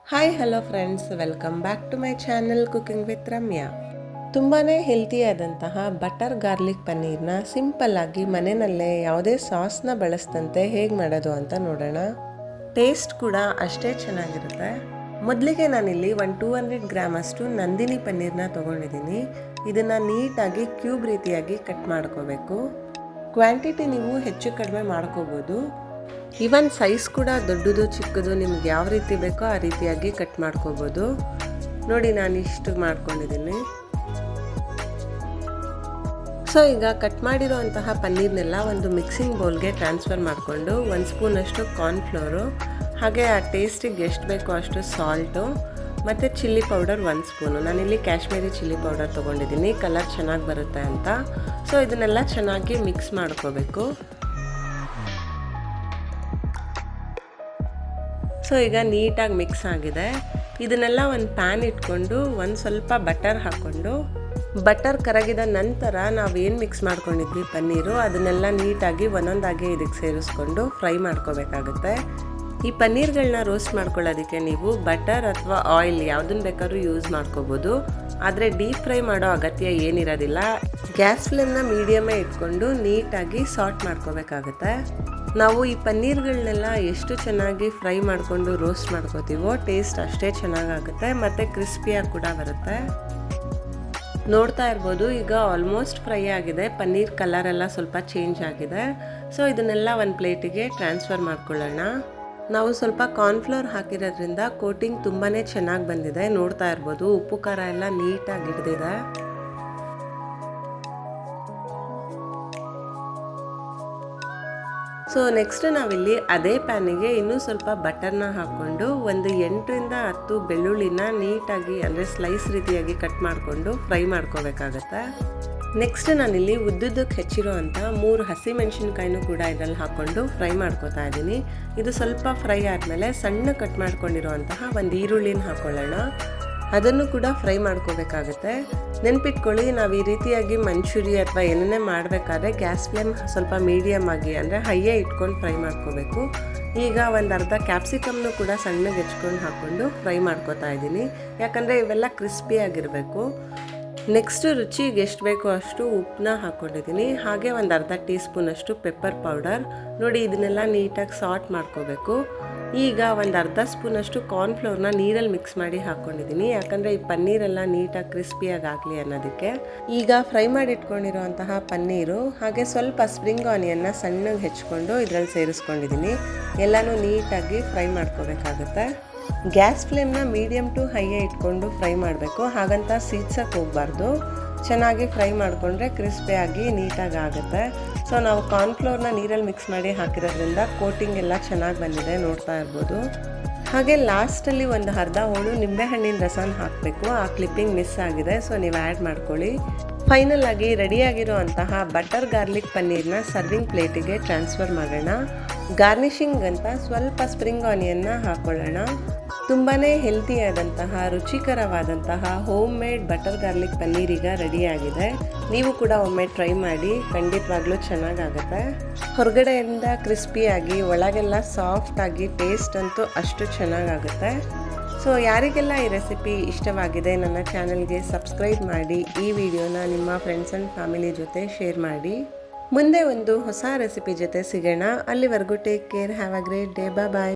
Hi hello friends, welcome back to my channel cooking with Ramya. ತುಂಬಾ ಹೆಲ್ತಿಯಾದಂತಹ butter garlic ಪನ್ನೀರ್ನ ಸಿಂಪಲ್ಲಾಗಿ ಮನೆಯಲ್ಲೇ ಯಾವುದೇ ಸಾಸ್ನ ಬಳಸದಂತೆ ಹೇಗೆ ಮಾಡೋದು ಅಂತ ನೋಡೋಣ. ಟೇಸ್ಟ್ ಕೂಡ ಅಷ್ಟೇ ಚೆನ್ನಾಗಿರುತ್ತೆ. ಮೊದಲಿಗೆ ನಾನಿಲ್ಲಿ 200 ಗ್ರಾಮ್ ಅಷ್ಟು ನಂದಿನಿ ಪನ್ನೀರ್ನ ತೊಗೊಂಡಿದ್ದೀನಿ. ಇದನ್ನು ನೀಟಾಗಿ ಕ್ಯೂಬ್ ರೀತಿಯಾಗಿ ಕಟ್ ಮಾಡ್ಕೋಬೇಕು. ಕ್ವಾಂಟಿಟಿ ನೀವು ಹೆಚ್ಚು ಕಡಿಮೆ ಮಾಡ್ಕೋಬೋದು. ಈವನ್ ಸೈಜ್ ಕೂಡ ದೊಡ್ಡದು ಚಿಕ್ಕದು ನಿಮ್ಗೆ ಯಾವ ರೀತಿ ಬೇಕೋ ಆ ರೀತಿಯಾಗಿ ಕಟ್ ಮಾಡ್ಕೋಬೋದು. ನೋಡಿ, ನಾನು ಇಷ್ಟು ಮಾಡ್ಕೊಂಡಿದ್ದೀನಿ. ಸೊ ಈಗ ಕಟ್ ಮಾಡಿರೋಂತಹ ಪನ್ನೀರ್ನೆಲ್ಲ ಒಂದು ಮಿಕ್ಸಿಂಗ್ ಬೌಲ್ಗೆ ಟ್ರಾನ್ಸ್ಫರ್ ಮಾಡಿಕೊಂಡು 1 ಸ್ಪೂನಷ್ಟು ಕಾರ್ನ್ಫ್ಲೋರು, ಹಾಗೆ ಆ ಟೇಸ್ಟಿಗೆ ಎಷ್ಟು ಬೇಕೋ ಅಷ್ಟು ಸಾಲ್ಟು ಮತ್ತು ಚಿಲ್ಲಿ ಪೌಡರ್ 1 ಸ್ಪೂನು. ನಾನಿಲ್ಲಿ ಕಾಶ್ಮೀರಿ ಚಿಲ್ಲಿ ಪೌಡರ್ ತೊಗೊಂಡಿದ್ದೀನಿ, ಕಲರ್ ಚೆನ್ನಾಗಿ ಬರುತ್ತೆ ಅಂತ. ಸೊ ಇದನ್ನೆಲ್ಲ ಚೆನ್ನಾಗಿ ಮಿಕ್ಸ್ ಮಾಡ್ಕೋಬೇಕು. ಸೊ ಈಗ ನೀಟಾಗಿ ಮಿಕ್ಸ್ ಆಗಿದೆ. ಇದನ್ನೆಲ್ಲ ಒಂದು ಪ್ಯಾನ್ ಇಟ್ಕೊಂಡು ಒಂದು ಸ್ವಲ್ಪ ಬಟರ್ ಹಾಕ್ಕೊಂಡು, ಬಟರ್ ಕರಗಿದ ನಂತರ ನಾವೇನು ಮಿಕ್ಸ್ ಮಾಡ್ಕೊಂಡಿದ್ವಿ ಪನ್ನೀರು, ಅದನ್ನೆಲ್ಲ ನೀಟಾಗಿ ಒಂದೊಂದಾಗಿ ಇದಕ್ಕೆ ಸೇರಿಸ್ಕೊಂಡು ಫ್ರೈ ಮಾಡ್ಕೋಬೇಕಾಗುತ್ತೆ. ಈ ಪನ್ನೀರ್ಗಳನ್ನ ರೋಸ್ಟ್ ಮಾಡ್ಕೊಳ್ಳೋದಕ್ಕೆ ನೀವು ಬಟರ್ ಅಥವಾ ಆಯಿಲ್ ಯಾವುದನ್ನು ಬೇಕಾದ್ರೂ ಯೂಸ್ ಮಾಡ್ಕೋಬೋದು. ಆದರೆ ಡೀಪ್ ಫ್ರೈ ಮಾಡೋ ಅಗತ್ಯ ಏನಿರೋದಿಲ್ಲ. ಗ್ಯಾಸ್ ಫ್ಲೇಮ್ನ ಮೀಡಿಯಮೇ ಇಟ್ಕೊಂಡು ನೀಟಾಗಿ ಸಾಟ್ ಮಾಡ್ಕೋಬೇಕಾಗುತ್ತೆ. ನಾವು ಈ ಪನ್ನೀರ್ಗಳನ್ನೆಲ್ಲ ಎಷ್ಟು ಚೆನ್ನಾಗಿ ಫ್ರೈ ಮಾಡಿಕೊಂಡು ರೋಸ್ಟ್ ಮಾಡ್ಕೋತೀವೋ ಟೇಸ್ಟ್ ಅಷ್ಟೇ ಚೆನ್ನಾಗಾಗುತ್ತೆ ಮತ್ತು ಕ್ರಿಸ್ಪಿಯಾಗಿ ಕೂಡ ಬರುತ್ತೆ. ನೋಡ್ತಾ ಇರ್ಬೋದು, ಈಗ ಆಲ್ಮೋಸ್ಟ್ ಫ್ರೈ ಆಗಿದೆ. ಪನ್ನೀರ್ ಕಲರ್ ಎಲ್ಲ ಸ್ವಲ್ಪ ಚೇಂಜ್ ಆಗಿದೆ. ಸೊ ಇದನ್ನೆಲ್ಲ ಒಂದು ಪ್ಲೇಟಿಗೆ ಟ್ರಾನ್ಸ್ಫರ್ ಮಾಡ್ಕೊಳ್ಳೋಣ. ನಾವು ಸ್ವಲ್ಪ ಕಾರ್ನ್ಫ್ಲೋರ್ ಹಾಕಿರೋದ್ರಿಂದ ಕೋಟಿಂಗ್ ತುಂಬಾ ಚೆನ್ನಾಗಿ ಬಂದಿದೆ. ನೋಡ್ತಾ ಇರ್ಬೋದು, ಉಪ್ಪು ಖಾರ ಎಲ್ಲ ನೀಟಾಗಿ ಹಿಡಿದಿದೆ. ಸೊ ನೆಕ್ಸ್ಟ್ ನಾವಿಲ್ಲಿ ಅದೇ ಪ್ಯಾನಿಗೆ ಇನ್ನೂ ಸ್ವಲ್ಪ ಬಟರ್ನ ಹಾಕ್ಕೊಂಡು ಒಂದು 8 ರಿಂದ 10 ಬೆಳ್ಳುಳ್ಳಿನ ನೀಟಾಗಿ ಅಂದರೆ ಸ್ಲೈಸ್ ರೀತಿಯಾಗಿ ಕಟ್ ಮಾಡಿಕೊಂಡು ಫ್ರೈ ಮಾಡ್ಕೋಬೇಕಾಗತ್ತೆ. ನೆಕ್ಸ್ಟ್ ನಾನಿಲ್ಲಿ ಉದ್ದುದ್ದಕ್ಕೆ ಹೆಚ್ಚಿರೋ ಅಂಥ 3 ಹಸಿಮೆಣಸಿನ್ಕಾಯಿನೂ ಕೂಡ ಇದರಲ್ಲಿ ಹಾಕ್ಕೊಂಡು ಫ್ರೈ ಮಾಡ್ಕೋತಾ ಇದ್ದೀನಿ. ಇದು ಸ್ವಲ್ಪ ಫ್ರೈ ಆದಮೇಲೆ ಸಣ್ಣ ಕಟ್ ಮಾಡ್ಕೊಂಡಿರೋ ಅಂತಹ ಒಂದು ಈರುಳ್ಳಿನ ಹಾಕ್ಕೊಳ್ಳೋಣ. ಅದನ್ನು ಕೂಡ ಫ್ರೈ ಮಾಡ್ಕೋಬೇಕಾಗತ್ತೆ. ನೆನ್ಪಿಟ್ಕೊಳ್ಳಿ, ನಾವು ಈ ರೀತಿಯಾಗಿ ಮಂಚೂರಿ ಅಥವಾ ಏನೇನೇ ಮಾಡಬೇಕಾದ್ರೆ ಗ್ಯಾಸ್ ಫ್ಲೇಮ್ ಸ್ವಲ್ಪ ಮೀಡಿಯಮ್ ಆಗಿ ಅಂದರೆ ಹೈಯೇ ಇಟ್ಕೊಂಡು ಫ್ರೈ ಮಾಡ್ಕೋಬೇಕು. ಈಗ ಒಂದು ಅರ್ಧ ಕ್ಯಾಪ್ಸಿಕಮ್ನು ಕೂಡ ಸಣ್ಣಗೆ ಹೆಚ್ಕೊಂಡು ಹಾಕ್ಕೊಂಡು ಫ್ರೈ ಮಾಡ್ಕೋತಾ ಇದ್ದೀನಿ, ಯಾಕಂದರೆ ಇವೆಲ್ಲ ಕ್ರಿಸ್ಪಿಯಾಗಿರಬೇಕು. ನೆಕ್ಸ್ಟು ರುಚಿಗೆ ಎಷ್ಟು ಬೇಕೋ ಅಷ್ಟು ಉಪ್ಪನ್ನ ಹಾಕ್ಕೊಂಡಿದ್ದೀನಿ, ಹಾಗೆ ಒಂದು ಅರ್ಧ ಟೀ ಸ್ಪೂನಷ್ಟು ಪೆಪ್ಪರ್ ಪೌಡರ್. ನೋಡಿ, ಇದನ್ನೆಲ್ಲ ನೀಟಾಗಿ ಸಾಟ್ ಮಾಡ್ಕೋಬೇಕು. ಈಗ ಒಂದು ಅರ್ಧ ಸ್ಪೂನಷ್ಟು ಕಾರ್ನ್ಫ್ಲೋರ್ನ ನೀರಲ್ಲಿ ಮಿಕ್ಸ್ ಮಾಡಿ ಹಾಕ್ಕೊಂಡಿದ್ದೀನಿ, ಯಾಕಂದರೆ ಈ ಪನ್ನೀರೆಲ್ಲ ನೀಟಾಗಿ ಕ್ರಿಸ್ಪಿಯಾಗಿ ಆಗಲಿ ಅನ್ನೋದಕ್ಕೆ. ಈಗ ಫ್ರೈ ಮಾಡಿ ಇಟ್ಕೊಂಡಿರೋಂತಹ ಪನ್ನೀರು ಹಾಗೆ ಸ್ವಲ್ಪ ಸ್ಪ್ರಿಂಗ್ ಆನಿಯನ್ನ ಸಣ್ಣಗೆ ಹೆಚ್ಕೊಂಡು ಇದರಲ್ಲಿ ಸೇರಿಸ್ಕೊಂಡಿದ್ದೀನಿ. ಎಲ್ಲನೂ ನೀಟಾಗಿ ಫ್ರೈ ಮಾಡ್ಕೋಬೇಕಾಗುತ್ತೆ. ಗ್ಯಾಸ್ ಫ್ಲೇಮ್ನ ಮೀಡಿಯಮ್ ಟು ಹೈಯೇ ಇಟ್ಕೊಂಡು ಫ್ರೈ ಮಾಡಬೇಕು, ಹಾಗಂತ ಸೀದ್ಸಕ್ಕೆ ಹೋಗಬಾರ್ದು. ಚೆನ್ನಾಗಿ ಫ್ರೈ ಮಾಡಿಕೊಂಡ್ರೆ ಕ್ರಿಸ್ಪಿಯಾಗಿ ನೀಟಾಗಿ ಆಗುತ್ತೆ. ಸೊ ನಾವು ಕಾರ್ನ್ಫ್ಲೋರ್ನ ನೀರಲ್ಲಿ ಮಿಕ್ಸ್ ಮಾಡಿ ಹಾಕಿರೋದ್ರಿಂದ ಕೋಟಿಂಗ್ ಎಲ್ಲ ಚೆನ್ನಾಗಿ ಬಂದಿದೆ, ನೋಡ್ತಾ ಇರ್ಬೋದು. ಹಾಗೆ ಲಾಸ್ಟಲ್ಲಿ ಒಂದು ಅರ್ಧ ಹೋಳು ನಿಂಬೆಹಣ್ಣಿನ ರಸನ ಹಾಕಬೇಕು. ಆ ಕ್ಲಿಪ್ಪಿಂಗ್ ಮಿಸ್ ಆಗಿದೆ, ಸೊ ನೀವು ಆ್ಯಡ್ ಮಾಡ್ಕೊಳ್ಳಿ. ಫೈನಲ್ ಆಗಿ ರೆಡಿಯಾಗಿರೋ ಅಂತಹ ಬಟರ್ ಗಾರ್ಲಿಕ್ ಪನ್ನೀರ್ನ ಸರ್ವಿಂಗ್ ಪ್ಲೇಟಿಗೆ ಟ್ರಾನ್ಸ್ಫರ್ ಮಾಡೋಣ. ಗಾರ್ನಿಷಿಂಗ್ ಅಂತ ಸ್ವಲ್ಪ ಸ್ಪ್ರಿಂಗ್ ಆನಿಯನ್ನ ಹಾಕ್ಕೊಳ್ಳೋಣ. ತುಂಬಾ ಹೆಲ್ತಿಯಾದಂತಹ ರುಚಿಕರವಾದಂತಹ home made butter garlic paneer ಈಗ ರೆಡಿಯಾಗಿದೆ. ನೀವು ಕೂಡ ಒಮ್ಮೆ ಟ್ರೈ ಮಾಡಿ, ಖಂಡಿತವಾಗ್ಲೂ ಚೆನ್ನಾಗಾಗುತ್ತೆ. ಹೊರಗಡೆಯಿಂದ ಕ್ರಿಸ್ಪಿಯಾಗಿ ಒಳಗೆಲ್ಲ ಸಾಫ್ಟಾಗಿ, ಟೇಸ್ಟ್ ಅಂತೂ ಅಷ್ಟು ಚೆನ್ನಾಗಾಗುತ್ತೆ. ಸೊ ಯಾರಿಗೆಲ್ಲ ಈ ರೆಸಿಪಿ ಇಷ್ಟವಾಗಿದೆ ನನ್ನ ಚಾನಲ್ಗೆ ಸಬ್ಸ್ಕ್ರೈಬ್ ಮಾಡಿ, ಈ ವಿಡಿಯೋನ ನಿಮ್ಮ ಫ್ರೆಂಡ್ಸ್ ಆ್ಯಂಡ್ ಫ್ಯಾಮಿಲಿ ಜೊತೆ ಶೇರ್ ಮಾಡಿ. ಮುಂದೆ ಒಂದು ಹೊಸ ರೆಸಿಪಿ ಜೊತೆ ಸಿಗೋಣ. ಅಲ್ಲಿವರೆಗೂ take care, have a great day, bye.